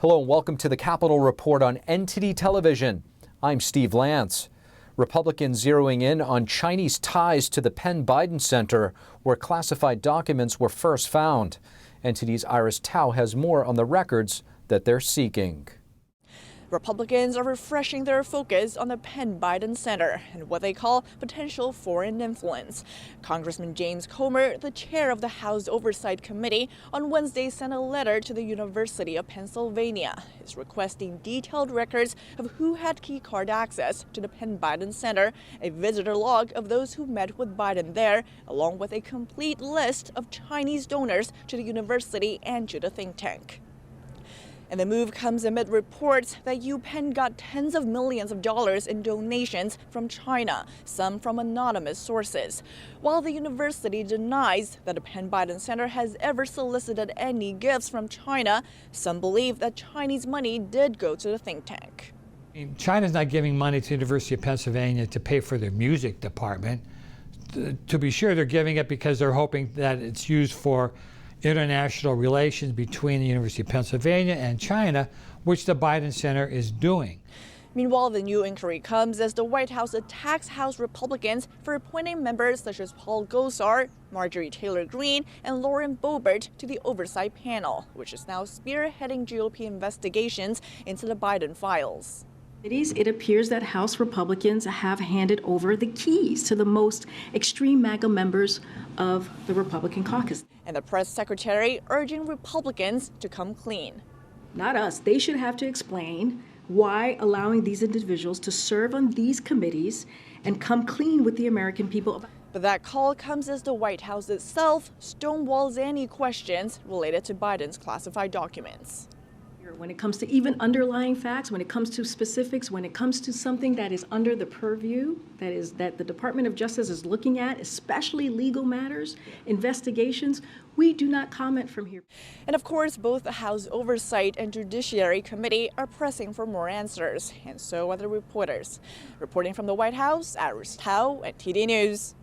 Hello and welcome to the Capitol Report on NTD Television. I'm Steve Lance. Republicans zeroing in on Chinese ties to the Penn Biden Center, where classified documents were first found. NTD's Iris Tao has more on the records that they're seeking. Republicans are refreshing their focus on the Penn Biden Center and what they call potential foreign influence. Congressman James Comer, the chair of the House Oversight Committee, on Wednesday sent a letter to the University of Pennsylvania. He's requesting detailed records of who had key card access to the Penn Biden Center, a visitor log of those who met with Biden there, along with a complete list of Chinese donors to the university and to the think tank. And the move comes amid reports that UPenn got tens of millions of dollars in donations from China, some from anonymous sources. While the university denies that the Penn Biden Center has ever solicited any gifts from China, some believe that Chinese money did go to the think tank. China's not giving money to the University of Pennsylvania to pay for their music department. To be sure, they're giving it because they're hoping that it's used for international relations between the University of Pennsylvania and China, which the Biden Center is doing. Meanwhile, the new inquiry comes as the White House attacks House Republicans for appointing members such as Paul Gosar, Marjorie Taylor Greene, and Lauren Boebert to the oversight panel, which is now spearheading GOP investigations into the Biden files. It appears that House Republicans have handed over the keys to the most extreme MAGA members of the Republican caucus. And the press secretary urging Republicans to come clean. Not us. They should have to explain why allowing these individuals to serve on these committees and come clean with the American people. But that call comes as the White House itself stonewalls any questions related to Biden's classified documents. When it comes to even underlying facts, when it comes to specifics, when it comes to something that is under the purview, that the Department of Justice is looking at, especially legal matters, investigations, we do not comment from here. And of course, both the House Oversight and Judiciary Committee are pressing for more answers, and so are the reporters. Reporting from the White House, Iris Tao at TD News.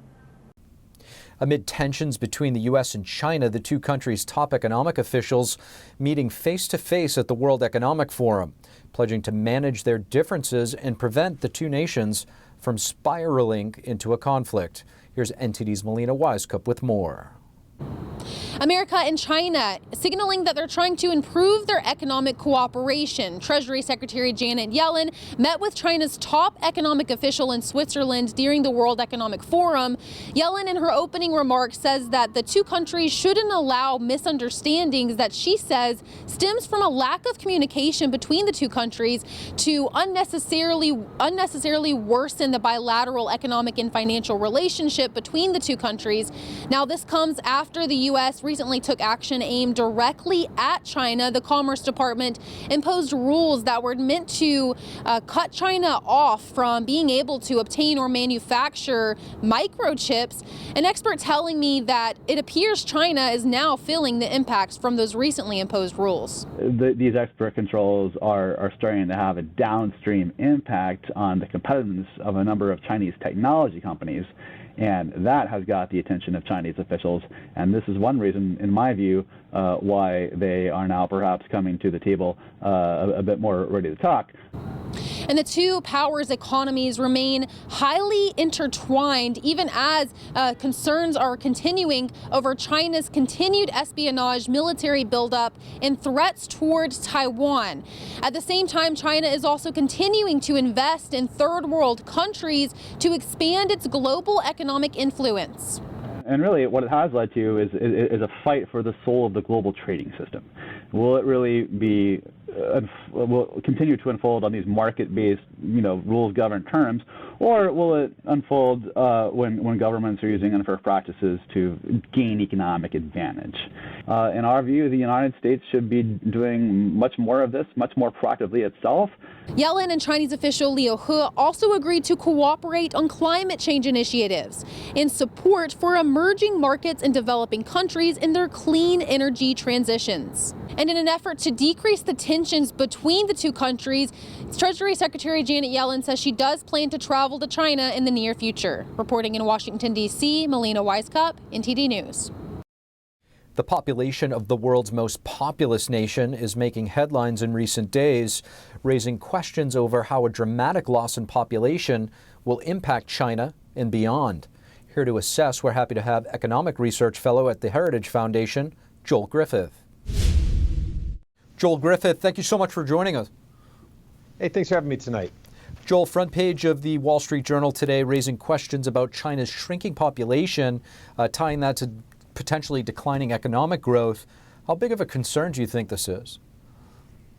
Amid tensions between the U.S. and China, the two countries' top economic officials meeting face-to-face at the World Economic Forum, pledging to manage their differences and prevent the two nations from spiraling into a conflict. Here's NTD's Melina Wisecup with more. America and China signaling that they're trying to improve their economic cooperation. Treasury Secretary Janet Yellen met with China's top economic official in Switzerland during the World Economic Forum. Yellen, in her opening remarks, says that the two countries shouldn't allow misunderstandings that she says stems from a lack of communication between the two countries to unnecessarily worsen the bilateral economic and financial relationship between the two countries. Now, this comes after the U.S. recently took action aimed directly at China. The Commerce Department imposed rules that were meant to cut China off from being able to obtain or manufacture microchips. An expert telling me that it appears China is now feeling the impacts from those recently imposed rules. These export controls are starting to have a downstream impact on the competitiveness of a number of Chinese technology companies. And that has got the attention of Chinese officials. And this is one reason, in my view, why they are now perhaps coming to the table a bit more ready to talk. And the two powers' economies remain highly intertwined, even as concerns are continuing over China's continued espionage, military buildup, and threats towards Taiwan. At the same time, China is also continuing to invest in third world countries to expand its global economic influence. And really what it has led to is a fight for the soul of the global trading system. Will it really be, will continue to unfold on these market-based, rules-governed terms, or will it unfold when governments are using unfair practices to gain economic advantage? In our view, the United States should be doing much more of this, much more proactively itself. Yellen and Chinese official Liu He also agreed to cooperate on climate change initiatives and support for emerging markets and developing countries in their clean energy transitions. And in an effort to decrease the tensions between the two countries, Treasury Secretary Janet Yellen says she does plan to travel to China in the near future. Reporting in Washington, D.C., Melina Wisecup, NTD News. The population of the world's most populous nation is making headlines in recent days, raising questions over how a dramatic loss in population will impact China and beyond. Here to assess, we're happy to have Economic Research Fellow at the Heritage Foundation, Joel Griffith. Joel Griffith, thank you so much for joining us. Hey, thanks for having me tonight. Joel, front page of the Wall Street Journal today raising questions about China's shrinking population, tying that to potentially declining economic growth. How big of a concern do you think this is?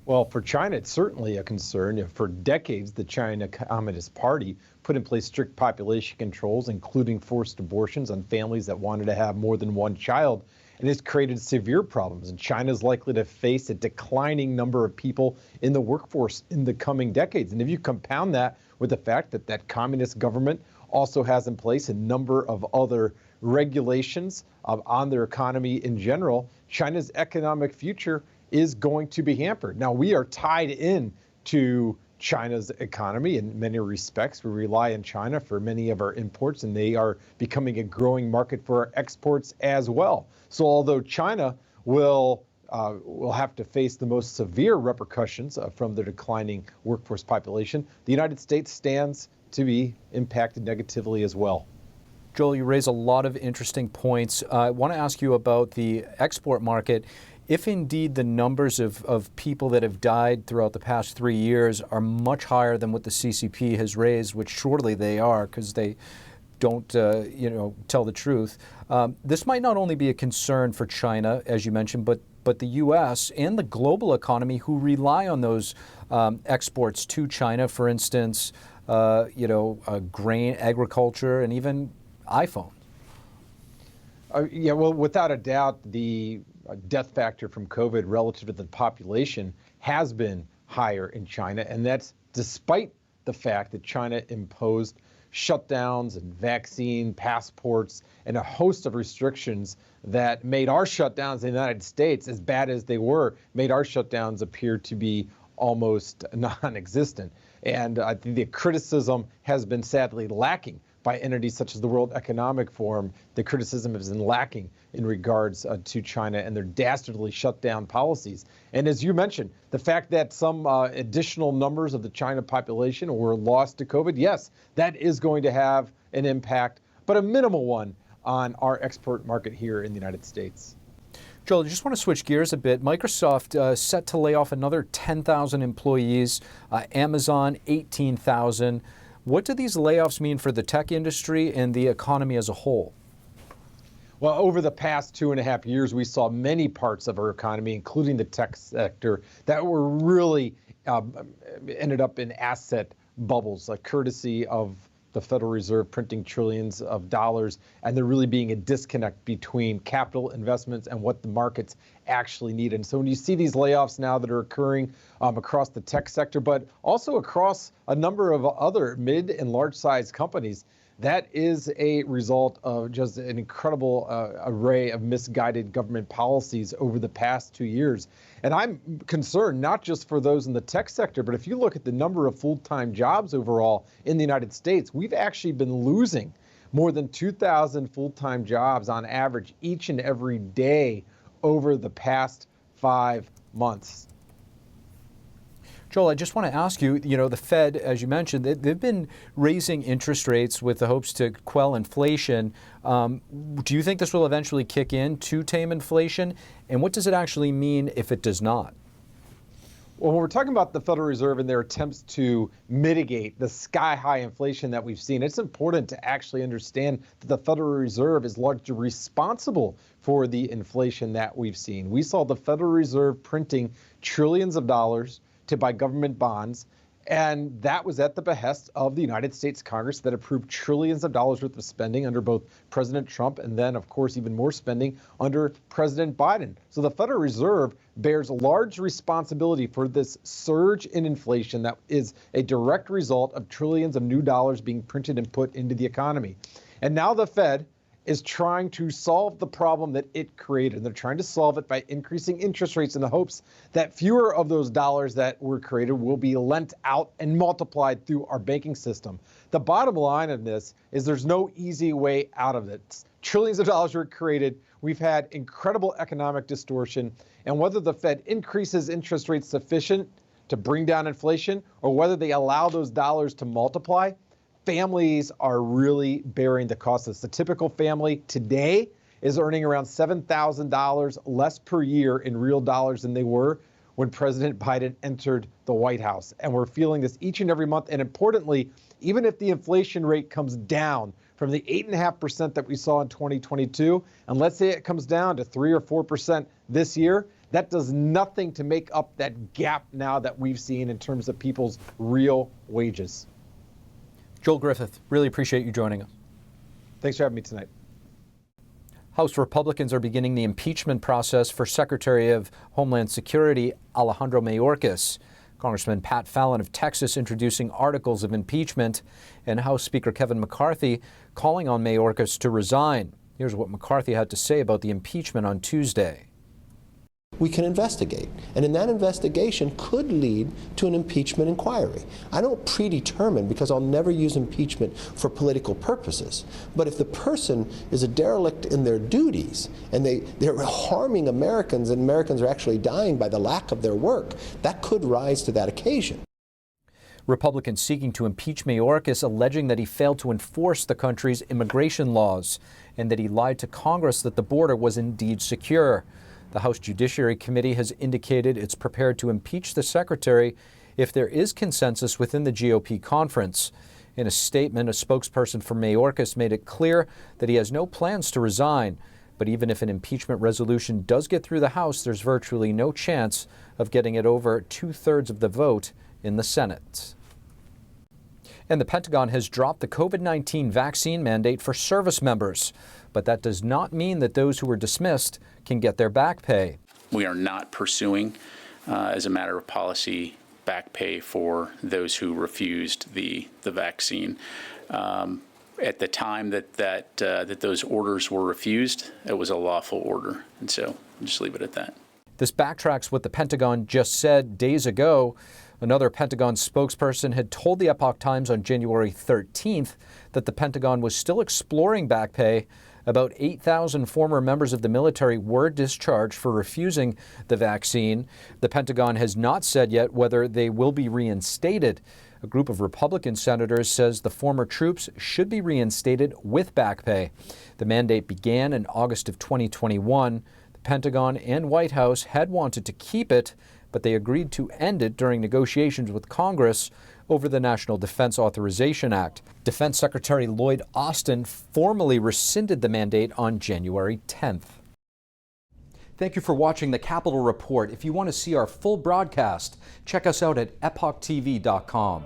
Well, for China, it's certainly a concern. For decades, the China Communist Party put in place strict population controls, including forced abortions on families that wanted to have more than one child. And it's created severe problems. And China is likely to face a declining number of people in the workforce in the coming decades. And if you compound that with the fact that that communist government also has in place a number of other regulations on their economy in general, China's economic future is going to be hampered. Now, we are tied in to China's economy in many respects. We rely on China for many of our imports, and they are becoming a growing market for our exports as well. So although China will have to face the most severe repercussions from the declining workforce population, the United States stands to be impacted negatively as well. Joel, you raise a lot of interesting points. I want to ask you about the export market. If indeed the numbers of people that have died throughout the past 3 years are much higher than what the CCP has raised, which surely they are because they don't tell the truth, this might not only be a concern for China, as you mentioned, but the U.S. and the global economy who rely on those exports to China, for instance, grain, agriculture, and even iPhone. Well, without a doubt, the death factor from COVID relative to the population has been higher in China, and that's despite the fact that China imposed shutdowns and vaccine passports and a host of restrictions that made our shutdowns in the United States, as bad as they were, made our shutdowns appear to be almost non-existent. And I think the criticism has been sadly lacking by entities such as the World Economic Forum. The criticism has been lacking in regards to China and their dastardly shutdown policies. And as you mentioned, the fact that some additional numbers of the China population were lost to COVID, yes, that is going to have an impact, but a minimal one on our export market here in the United States. Joel, I just want to switch gears a bit. Microsoft set to lay off another 10,000 employees, Amazon 18,000. What do these layoffs mean for the tech industry and the economy as a whole? Well, over the past 2.5 years, we saw many parts of our economy, including the tech sector, that were really ended up in asset bubbles, courtesy of the Federal Reserve printing trillions of dollars, and there really being a disconnect between capital investments and what the markets actually need. And so when you see these layoffs now that are occurring across the tech sector, but also across a number of other mid and large size companies, that is a result of just an incredible array of misguided government policies over the past 2 years. And I'm concerned not just for those in the tech sector, but if you look at the number of full-time jobs overall in the United States, we've actually been losing more than 2,000 full-time jobs on average each and every day over the past 5 months. Joel, I just want to ask you, the Fed, as you mentioned, they've been raising interest rates with the hopes to quell inflation. Do you think this will eventually kick in to tame inflation? And what does it actually mean if it does not? Well, when we're talking about the Federal Reserve and their attempts to mitigate the sky-high inflation that we've seen, it's important to actually understand that the Federal Reserve is largely responsible for the inflation that we've seen. We saw the Federal Reserve printing trillions of dollars to buy government bonds, and that was at the behest of the United States Congress that approved trillions of dollars worth of spending under both President Trump and then, of course, even more spending under President Biden. So the Federal Reserve bears large responsibility for this surge in inflation that is a direct result of trillions of new dollars being printed and put into the economy. And now the Fed is trying to solve the problem that it created. And they're trying to solve it by increasing interest rates in the hopes that fewer of those dollars that were created will be lent out and multiplied through our banking system. The bottom line of this is there's no easy way out of it. Trillions of dollars were created we've had incredible economic distortion, and whether the Fed increases interest rates sufficient to bring down inflation or whether they allow those dollars to multiply, families are really bearing the cost of this. The typical family today is earning around $7,000 less per year in real dollars than they were when President Biden entered the White House. And we're feeling this each and every month. And importantly, even if the inflation rate comes down from the 8.5% that we saw in 2022, and let's say it comes down to 3 or 4% this year, that does nothing to make up that gap now that we've seen in terms of people's real wages. Joel Griffith, really appreciate you joining us. Thanks for having me tonight. House Republicans are beginning the impeachment process for Secretary of Homeland Security Alejandro Mayorkas. Congressman Pat Fallon of Texas introducing articles of impeachment, and House Speaker Kevin McCarthy calling on Mayorkas to resign. Here's what McCarthy had to say about the impeachment on Tuesday. We can investigate, and in that investigation could lead to an impeachment inquiry. I don't predetermine, because I'll never use impeachment for political purposes, but if the person is a derelict in their duties and they're harming Americans and Americans are actually dying by the lack of their work, that could rise to that occasion. Republicans seeking to impeach Mayorkas, alleging that he failed to enforce the country's immigration laws and that he lied to Congress that the border was indeed secure. The House Judiciary Committee has indicated it's prepared to impeach the secretary if there is consensus within the GOP conference. In a statement, a spokesperson for Mayorkas made it clear that he has no plans to resign. But even if an impeachment resolution does get through the House, there's virtually no chance of getting it over 2/3 of the vote in the Senate. And the Pentagon has dropped the COVID-19 vaccine mandate for service members. But that does not mean that those who were dismissed can get their back pay. We are not pursuing, as a matter of policy, back pay for those who refused the vaccine. At the time that those orders were refused, it was a lawful order. And so I'll just leave it at that. This backtracks what the Pentagon just said days ago. Another Pentagon spokesperson had told the Epoch Times on January 13th that the Pentagon was still exploring back pay. About 8,000 former members of the military were discharged for refusing the vaccine. The Pentagon has not said yet whether they will be reinstated. A group of Republican senators says the former troops should be reinstated with back pay. The mandate began in August of 2021. The Pentagon and White House had wanted to keep it, but they agreed to end it during negotiations with Congress over the National Defense Authorization Act. Defense Secretary Lloyd Austin formally rescinded the mandate on January 10th. Thank you for watching the Capitol Report. If you want to see our full broadcast, check us out at epochtv.com.